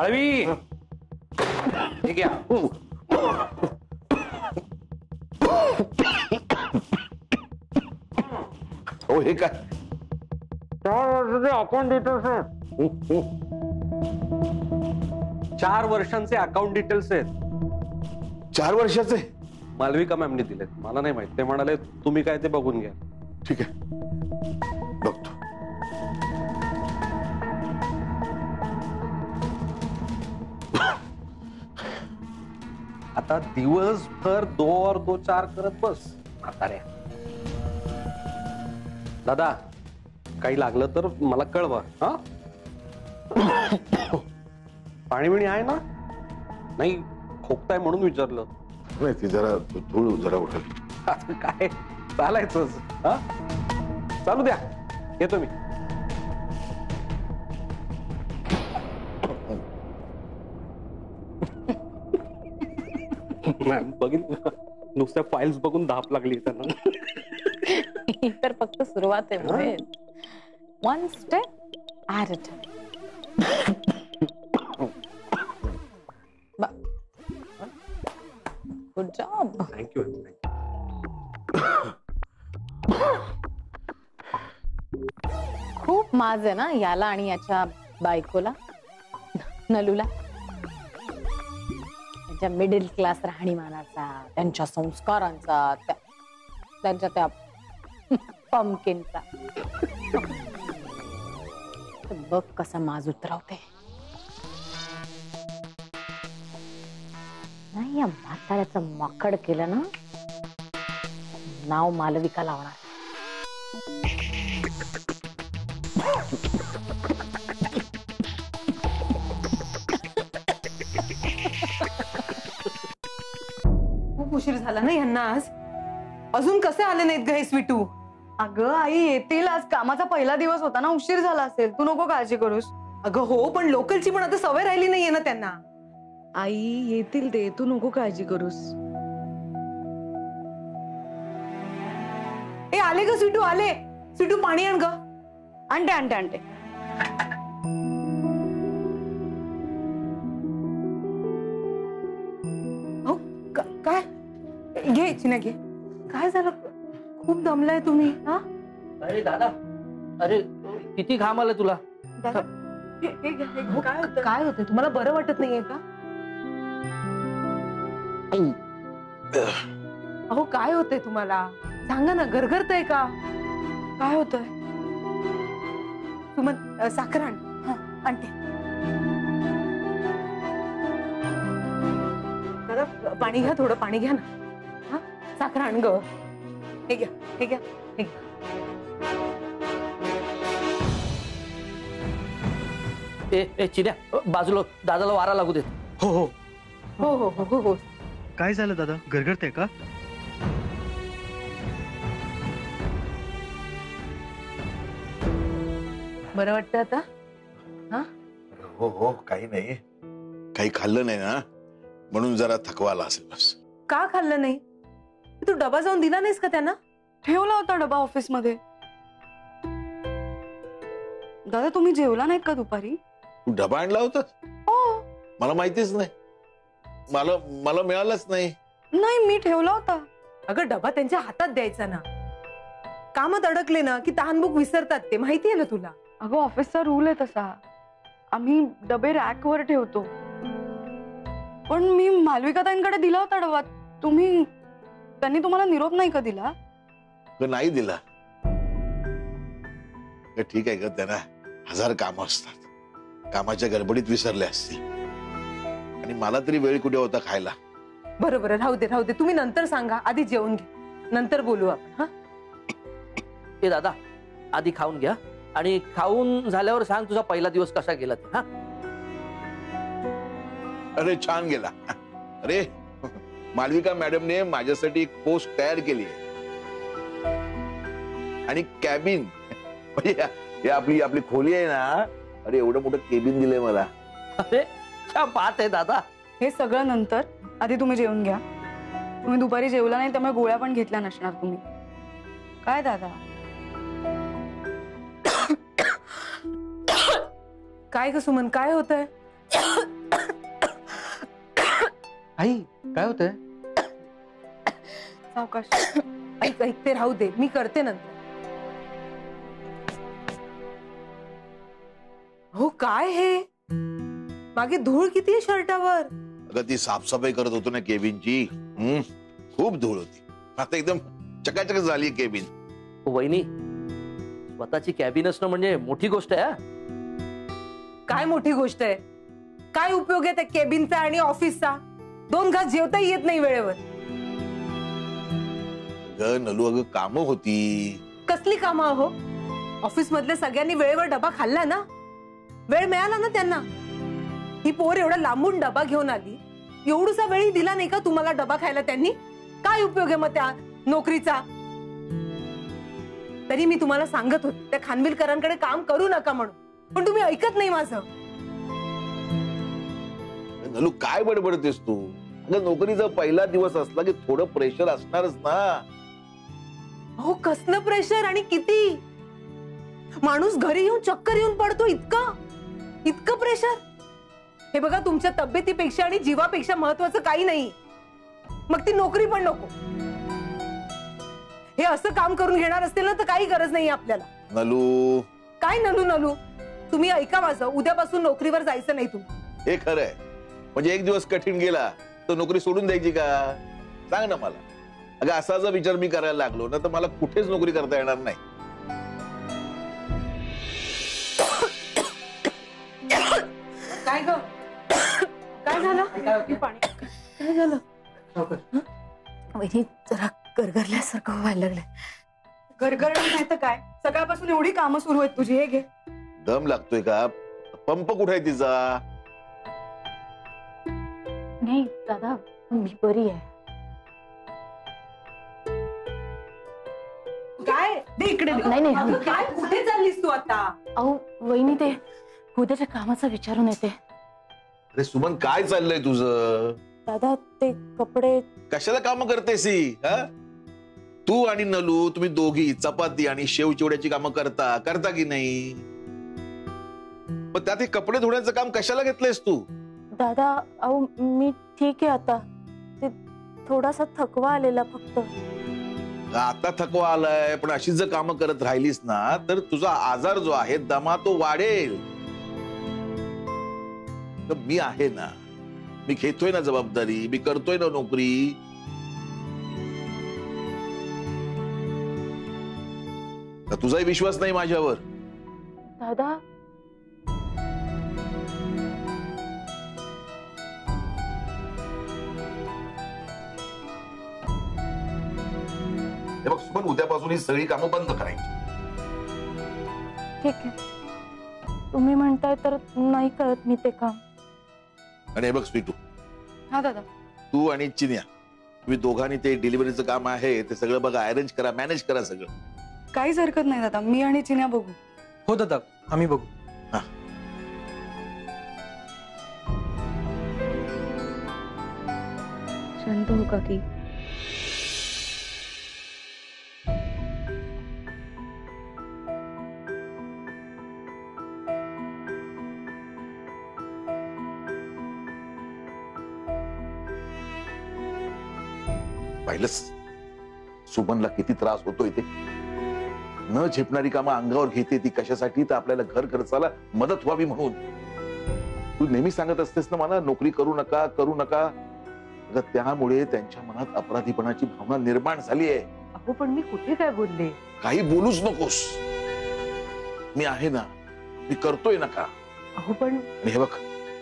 माळवी ठीक आहे. हो हे काय 4 वर्षाचे अकाउंट डिटेल्स आहेत. 4 वर्षांचे अकाउंट डिटेल्स आहेत. 4 वर्षाचे? मालविका मॅमने दिलेत. मला नाही माहित. ते म्हणाले तुम्ही काय ते बघून घ्या. ठीक आहे बघतो. आता दिवसभर 2 और 2 4 करत बस म्हाताऱ्या. दादा काही लागलं तर मला कळवा. हा पाणी बिणी आहे ना? नाही खोकताय म्हणून विचारलं. नाही ती जरा धूळ जरा उठल. काय चालायचंच. हा चालू द्या येतो मी. बघितलं नुसत्या फाईल्स बघून धाप लागली त्यांना. ही तर फक्त सुरुवात आहे. One step at a time. Good job. Thank you. खूप माज आहे ना याला आणि याच्या बायकोला नलूला. त्यांच्या मिडल क्लास राहणीमानाचा, त्यांच्या संस्कारांचा, त्यांच्या त्या पंपकिनचा. बघ कसा माज उतरवते. नाही या म्हाताऱ्याचं माकड केलं ना नाव मालविका लावणार. खूप उशीर झाला ना यांना आज. अजून कसे आले नाहीत ग हे स्वीटू? अगं आई येतील. आज कामाचा पहिला दिवस होता ना, उशीर झाला असेल. तू नको काळजी करूस. अगं हो पण लोकलची पण आता सवय राहिली नाहीये ना त्यांना. आई येतील ते, तू नको काळजी करूस. ए आले ग स्वीटू आले. स्वीटू पाणी आण ग. आणते आणते आणते. हो काय घे चिना घे. काय झालं? खूप दमलाय तुम्ही. हा अरे दादा, अरे किती घाम आलं तुला. दादा काय होतंय? तुम्हाला बरं वाटत नाहीये का? अहो काय होतंय तुम्हाला? सांगा ना. गरगरतंय का? काय होतंय? सुमन साखर आण. हा आणते. दादा पाणी घ्या. थोडं पाणी घ्या ना. हा साखर आण ग. हे घ्या हे घ्या हे घ्या. ए चिन्या बाजूला, दादाला वारा लागू देत. हो हो हो हो हो हो हो. काय झालं दादा? गरगरते का? बरं वाटतं आता? हा हो हो काही नाही. काही खाल्लं नाही ना म्हणून जरा थकवा आला असेल बस. का खाल्लं नाही? तू डबा जाऊन दिला नाहीस का त्यांना? ठेवला होता डबा ऑफिस मध्ये. दादा तुम्ही जेवला नाहीत का दुपारी? तू डबा आणला होतास? हो. मला माहितीच नाही. मला मिळालंच नाही. नाही मी ठेवला होता. अगं डबा त्यांच्या हातात द्यायचा ना. कामात अडकले ना की तहानभूक विसरतात ते. माहितीये ना तुला. अगं ऑफिसचा रूल आहे तसा. आम्ही डबे रॅक वर ठेवतो. पण मी मालविकाताईंकडे दिला होता डबा. त्यांनी तुम्हाला निरोप नाही का दिला? नाही दिला. ठीक आहे ग. त्यांना 1000 कामं असतात. कामाच्या गडबडीत विसरले असतील. आणि मला तरी वेळ कुठे होता खायला. बरोबर राहू दे राहू दे. तुम्ही नंतर सांगा. आधी जेवून घे. नंतर बोलू आपण. हा ए दादा आधी खाऊन घ्या आणि खाऊन झाल्यावर सांग तुझा पहिला दिवस कसा गेला ते. हा अरे छान गेला. अरे मालविका मॅडमने माझ्यासाठी एक पोस्ट तयार केली आहे. आणि कॅबिन म्हणजे आपली खोली आहे ना. अरे एवढं मोठं केबिन दिलंय मला. अरे क्या बात आहे दादा. हे सगळं नंतर. आधी तुम्ही जेवून घ्या. तुम्ही दुपारी जेवला नाही त्यामुळे गोळ्या पण घेतल्या नसणार तुम्ही. काय दादा? काय ग सुमन काय होतंय? आई काय होतंय? सावकाश. ऐक ऐक, ते राहू दे, मी करते नंतर. हो काय हे, मागे धूळ किती आहे शर्टावर. अगं ती साफसफाई करत होतो ना केबिनची. खूप धूळ होती. आता एकदम चकाचक झाली केबिन. वहिनी, स्वतःची कॅबिन असणं म्हणजे मोठी गोष्ट आहे. काय मोठी गोष्ट आहे? काय उपयोग आहे त्या केबिनचा आणि ऑफिसचा? 2 घास जेवताही येत नाही वेळेवर. अगं नलू, अगं कामं होती. कसली कामं हो? ऑफिस मधल्या सगळ्यांनी वेळेवर डबा खाल्ला ना, वेळ मिळाला ना त्यांना. ही पोर एवढा लांबून डबा घेऊन आली, एवढूसा वेळही दिला नाही का तुम्हाला डबा खायला त्यांनी? काय उपयोग आहे मग त्या नोकरीचा? तरी मी तुम्हाला सांगत होते त्या खानविलकरांकडे काम करू नका म्हणून, पण तुम्ही ऐकत नाही माझं. नलू काय बडबडतेस तू? अगं नोकरीचा पहिला दिवस असला की थोडं प्रेशर असणारच ना. हो कसलं प्रेशर आणि किती? माणूस घरी येऊन चक्कर येऊन पडतो, इतकं इतकं प्रेशर. हे बघा, तुमच्या तब्येतीपेक्षा आणि जीवापेक्षा महत्वाचं काही नाही. मग ती नोकरी पण नको. हे असं काम करून घेणार असतील ना तर काही गरज नाही आपल्याला. नलू, काय नलू नलू? तुम्ही ऐका माझं, उद्यापासून नोकरीवर जायचं नाही तुम्ही. हे खरंय. म्हणजे एक दिवस कठीण गेला तर नोकरी सोडून द्यायची का? सांग ना मला. अगं असा जर विचार मी करायला लागलो ना तर मला कुठेच नोकरी करता येणार नाही. काय ग, काय झालं? काय झालं? वहिनी जरा गरगरल्यासारखं व्हायला लागलंय. गरगरलं नाही तर काय, सकाळपासून एवढी कामं सुरू आहेत तुझी. हे घे. दम लागतोय का? पंप कुठे आहे तिचा? नाही दादा, मी बरी आहे. काय दे इकडे. नाही, नाही. अगं, काय कुठे चाललीस तू आता? अहो वहिनी, ते उद्याच्या कामाचा विचारून येते. अरे सुमन, काय चाललंय तुझं? दादा ते कपडे. कशाला काम करतेस ही? तू आणि नलू, तुम्ही दोघी चपाती आणि शेव चिवड्याची कामं करता की नाही? पण त्यात हे कपडे धुण्याचं काम कशाला घेतलंयस तू? दादा अहो मी ठीक आहे आता. ते थोडासा थकवा आलेला फक्त. आता थकवा आलाय, पण अशीच जर कामं करत राहिलीस ना तर तुझा आजार जो आहे दमा तो वाढेल. तर मी आहे ना, मी घेतोय ना जबाबदारी, मी करतोय ना नोकरी. तर तुझाही विश्वास नाही माझ्यावर? दादा हे बघ सुमन, उद्यापासून ही सगळी कामं बंद करायची. ठीक आहे, तुम्ही म्हणताय तर नाही करत मी ते काम. आणि हे बघ स्वीटू, हा दादा. तू आणि चिन्या, तुम्ही दोघांनी ते डिलिव्हरीचं काम आहे ते सगळं बघा, अरेंज करा, मॅनेज करा सगळं. काहीच हरकत नाही दादा, मी आणि चिन्या बघू. हो दादा, आम्ही बघू. शांत हो काकी. पाहिलंच सुमनला किती त्रास होतोय ते. न झेपणारी कामं अंगावर घेते ती कशासाठी? तर आपल्याला घर खर्चाला मदत व्हावी म्हणून. तू नेहमी सांगत असतेस ना मला, नोकरी करू नका करू नका. अगं त्यामुळे त्यांच्या मनात अपराधीपणाची भावना निर्माण झाली आहे. अहो पण मी कुठे काय बोलले? काही बोलूच नकोस. मी आहे ना, मी करतोय ना का. अहो पण आणि हे बघ,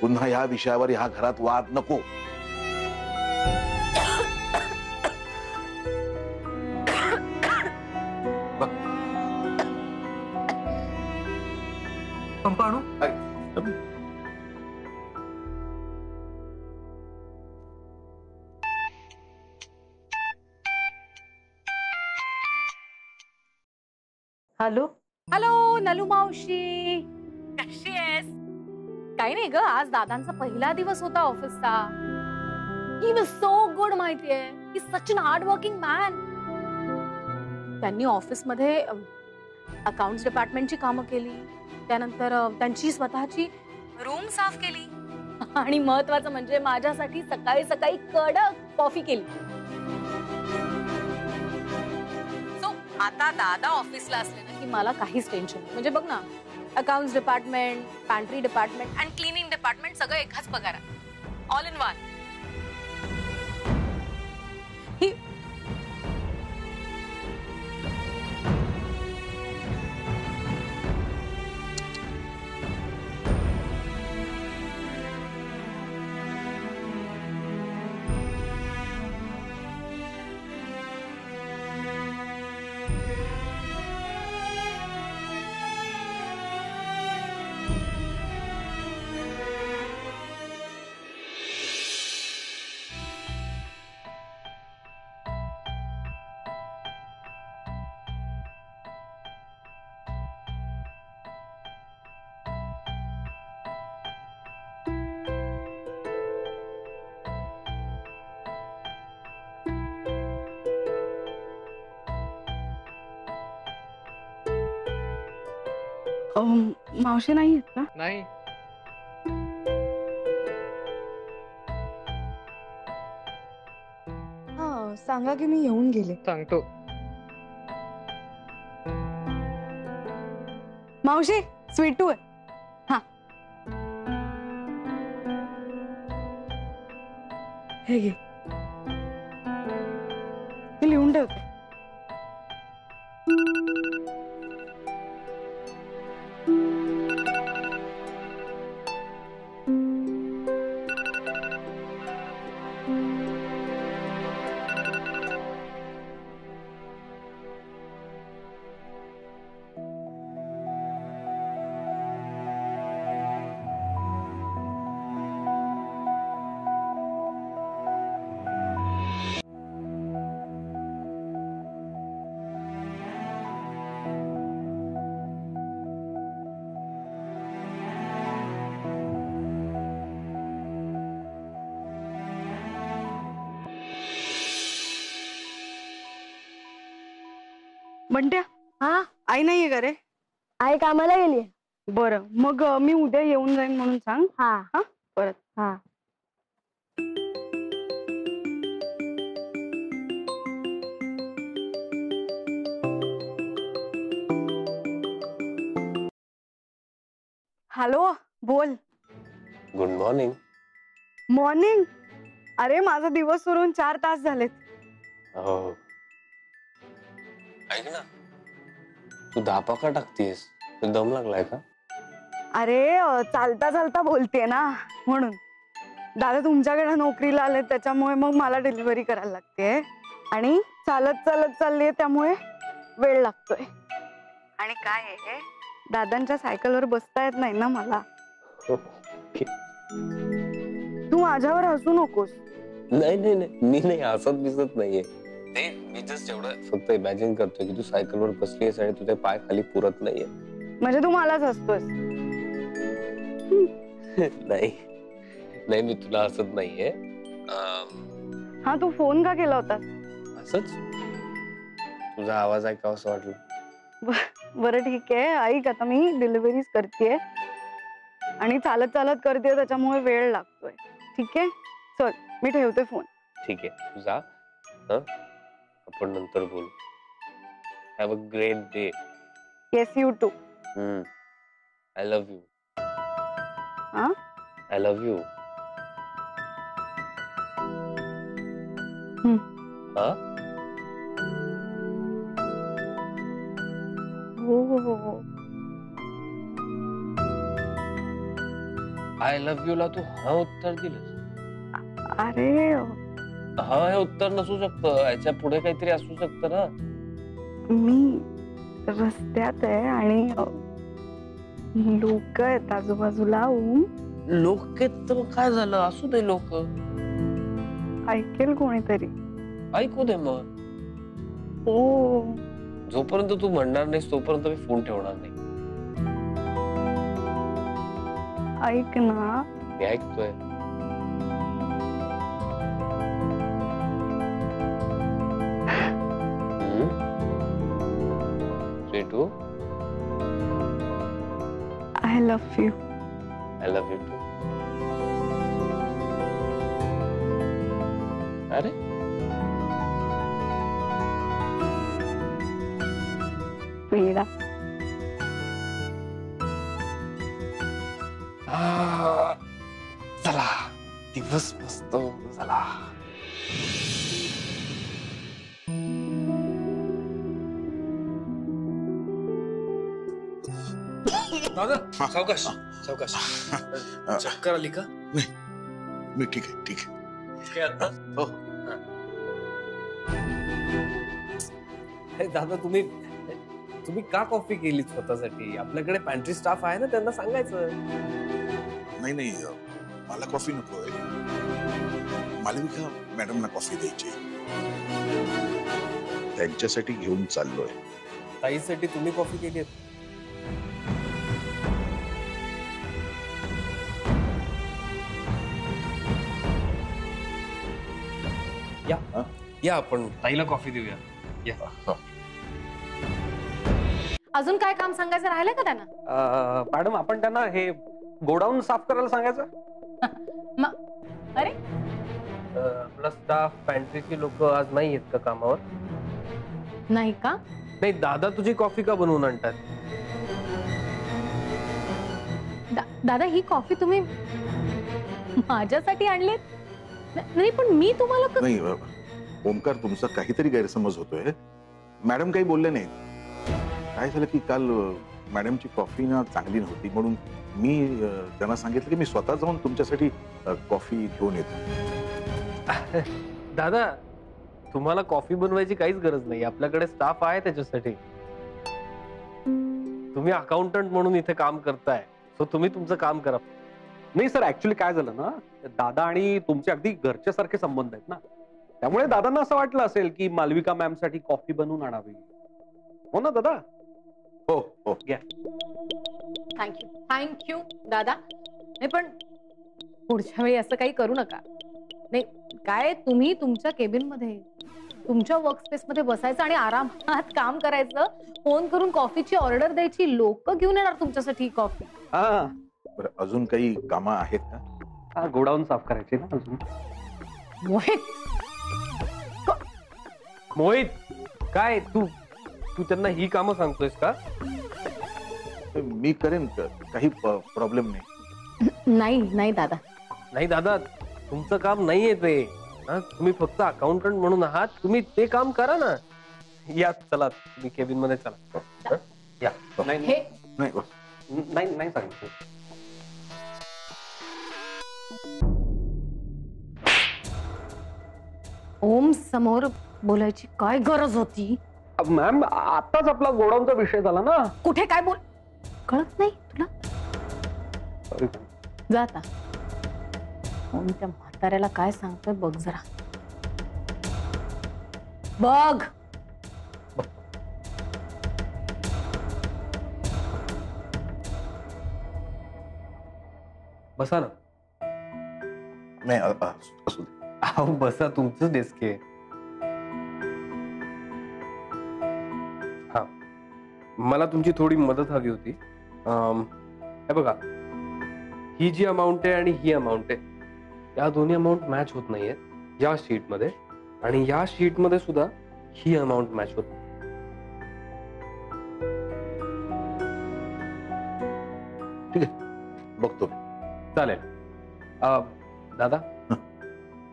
पुन्हा या विषयावर ह्या घरात वाद नको. पंप आणू? हॅलो हॅलो नलू मावशी, कशी आहेस? काही नाही ग, आज दादांचा पहिला दिवस होता ऑफिसचा. He was so good. माहितीये, ही सच अन हार्ड वर्किंग मॅन. त्यांनी ऑफिसमध्ये अकाउंट्स डिपार्टमेंटची कामं केली, त्यानंतर त्यांची स्वतःची रूम साफ केली, आणि महत्वाचं म्हणजे माझ्यासाठी सकाळी सकाळी कडक कॉफी केली. सो आता दादा ऑफिसला असले ना की मला काहीच टेन्शन नाही. म्हणजे बघ ना, अकाउंट्स डिपार्टमेंट, पॅन्ट्री डिपार्टमेंट आणि क्लिनिंग डिपार्टमेंट सगळं एकाच पगारात, ऑल इन वन. ही मावशी नाही आहेत का? नाही. हा, सांगा की मी येऊन गेले. सांगतो. मावशी स्वीटू आहे. हा, हे घे, हे लिहून ठेवते. बंट्या, हा, आई नाहीये का रे? आई कामाला गेली. बरं, मग मी उद्या येऊन जाईन म्हणून सांग. हा हा, परत. हा. हॅलो, बोल. Good morning. मॉर्निंग? अरे माझा दिवस सुरू होऊन 4 तास झालेत. हो, ऐक ना, तू धापा का टाकतीयस? तू दम लागलाय का? अरे चालता चालता बोलते ना, म्हणून. दादा तुमच्याकडे नोकरीला आले त्याच्यामुळे मग मला डिलिव्हरी करायला लागते आणि चालत चालत चाललीये त्यामुळे वेळ लागतोय. आणि काय आहे, दादांच्या सायकलवर बसता येत नाही ना मला. तू माझ्यावर हसू नकोस. नाही नाही नाही, मी नाही हसत बिसत नाहीये. ते मी जस्ट एवढं फक्त इमॅजिन करतोय की तू सायकलवर बसलीयस आणि तुझे पाय खाली पुरत नाहीये. म्हणजे तू मलाच हसतोस? नाही नाही, मी तुला हसत नाहीये. हा, तू फोन का केला होतास? असंच तुझा आवाज ऐकावा असं वाटलं. बरं ठीक आहे, ऐक, आता मी डिलिव्हरीज करतेय आणि चालत चालत करतेय त्याच्यामुळे वेळ लागतोय. ठीक आहे, चल मी ठेवते फोन. ठीक आहे, तू जा. आपण नंतर बोलू. Have a great day. Yes, you too. I love you. हा, आय लव्ह यू. हा, हो हो हो हो. आय लव्ह यू ला तू हा उत्तर दिलंस? अरे हा हे उत्तर नसू शकतं, याच्या पुढे काहीतरी असू शकतं ना. मी रस्त्यात आहे आणि लोक आहेत आजूबाजूला. लोक तर काय झालं, असू दे, लोक ऐकेल कोणीतरी. ऐकू दे मग. हो, जोपर्यंत तू म्हणणार नाहीस तोपर्यंत मी फोन ठेवणार नाही. ऐक ना. मी ऐकतोय. स्वीटू, I love you. I love you too. अरे वेडा. चला दिवस मस्त झाला. दादा सावकाश सावकाश. चक्कर आली का? मी ठीक आहे ठीक आहे. काय आता? हो. अरे दादा तुम्ही का कॉफी केली स्वतःसाठी? आपल्याकडे पॅन्ट्री स्टाफ आहे ना, त्यांना सांगायचं. नाही नाही मला कॉफी नकोय. मालविका मॅडमना कॉफी द्यायची, त्यांच्यासाठी घेऊन चाललोय. ताईसाठी तुम्ही कॉफी केली? या आपण ताईला कॉफी देऊया. या. अजून काय काम सांगायचं राहिलंय का त्यांना? मॅडम आपण त्यांना हे गोडाऊन साफ करायला सांगायचं. अरे आपला स्टाफ पॅन्ट्रीची लोक आज नाही आहेत का कामावर? नाही का? नाही दादा तुझी कॉफी का बनवून आणतात? दादा ही कॉफी तुम्ही माझ्यासाठी आणलीत? नाही पण मी तुम्हाला नाही ओमकार, तुमचा काहीतरी गैरसमज होतोय. मॅडम काही बोलले नाही. काय झालं की काल मॅडमची कॉफी ना चांगली नव्हती, म्हणून मी त्यांना सांगितलं की मी स्वतः जाऊन तुमच्यासाठी कॉफी घेऊन येतो. दादा तुम्हाला कॉफी बनवायची काहीच गरज नाही, आपल्याकडे स्टाफ आहे त्याच्यासाठी. तुम्ही अकाउंटंट म्हणून इथे काम करताय, सो तुम्ही तुमचं काम करा. नाही सर, ऍक्च्युली काय झालं ना, दादा आणि तुमचे अगदी घरच्या सारखे संबंध आहेत ना, त्यामुळे दादांना असं वाटलं असेल की मालविका मॅम साठी कॉफी बनवून आणावी. हो ना दादा? हो हो घ्या. थँक्यू दादा. नाही पण पुढच्या वेळी असं काही करू नका. नाही काय, तुम्ही तुमच्या केबिन मध्ये तुमच्या वर्कस्पेस मध्ये बसायचं आणि आरामात काम करायचं. फोन करून कॉफीची ऑर्डर द्यायची, लोक घेऊन येणार तुमच्यासाठी कॉफी. हा बरं, अजून काही कामं आहेत का? हा, गोडाऊन साफ करायचे ना अजून. मोहित काय तू त्यांना ही कामं सांगतोयस का? मी करेन, काही प्रॉब्लेम नाही. नाही दादा. नाही दादा, तुमचं काम नाहीये ते. तुम्ही फक्त अकाउंटंट म्हणून आहात, तुम्ही ते काम करा ना. या चला, तुम्ही केबिन मध्ये चला. या. नाही नाही नाही नाही सांगितलं. ओम समोर बोलायची काय गरज होती? मॅम आताच आपला गोडाऊनचा विषय झाला ना. कुठे काय बोल कळत नाही तुला? जा आता. ओम त्या म्हाताऱ्याला काय सांगतोय बघ जरा. बघ. बसा ना. नाही असू दे. अहो बसा, तुमचं डेस्क आहे. हा, मला तुमची थोडी मदत हवी होती. हे बघा, ही जी अमाऊंट आहे आणि ही अमाऊंट आहे, या दोन्ही अमाऊंट मॅच होत नाहीयेत या शीट मध्ये, आणि या शीट मध्ये सुद्धा ही अमाऊंट मॅच होत नाही. ठीक आहे, बघतो. चालेल. दादा,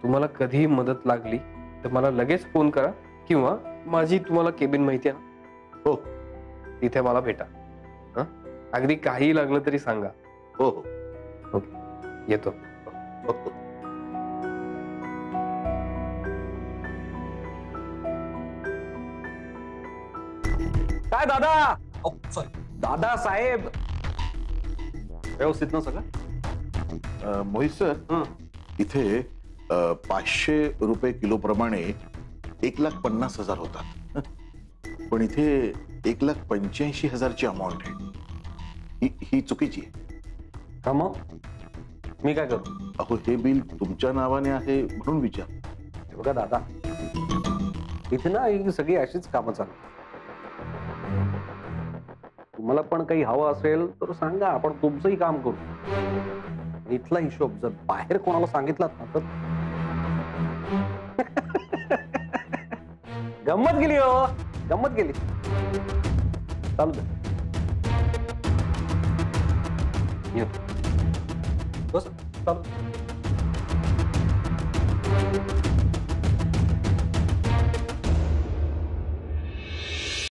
तुम्हाला कधीही मदत लागली तर मला लगेच फोन करा, किंवा माझी तुम्हाला केबिन माहिती आहे ना, हो, तिथे मला भेटा. अगदी काही लागलं तरी सांगा. हो हो, ओके, येतो. बघतो. काय दादा? सॉरी दादा साहेब, व्यवस्थित ना सगळं? मोहित सर, इथे 500 रुपये किलो प्रमाणे 1,50,000 होतात, पण इथे 1,85,000ची अमाऊंट आहे. ही चुकीची आहे. का मग मी काय करू? अहो, हे बिल तुमच्या नावाने आहे म्हणून विचार. हे बघा दादा, इथे ना ही सगळी अशीच कामं चालतात. तुम्हाला पण काही हवं असेल तर सांगा, आपण तुमचंही काम करू. इथला हिशोब जर बाहेर कोणाला सांगितलात ना तर गंमत गेली हो, गंमत गेली. चालू दे. ये. बस चालू.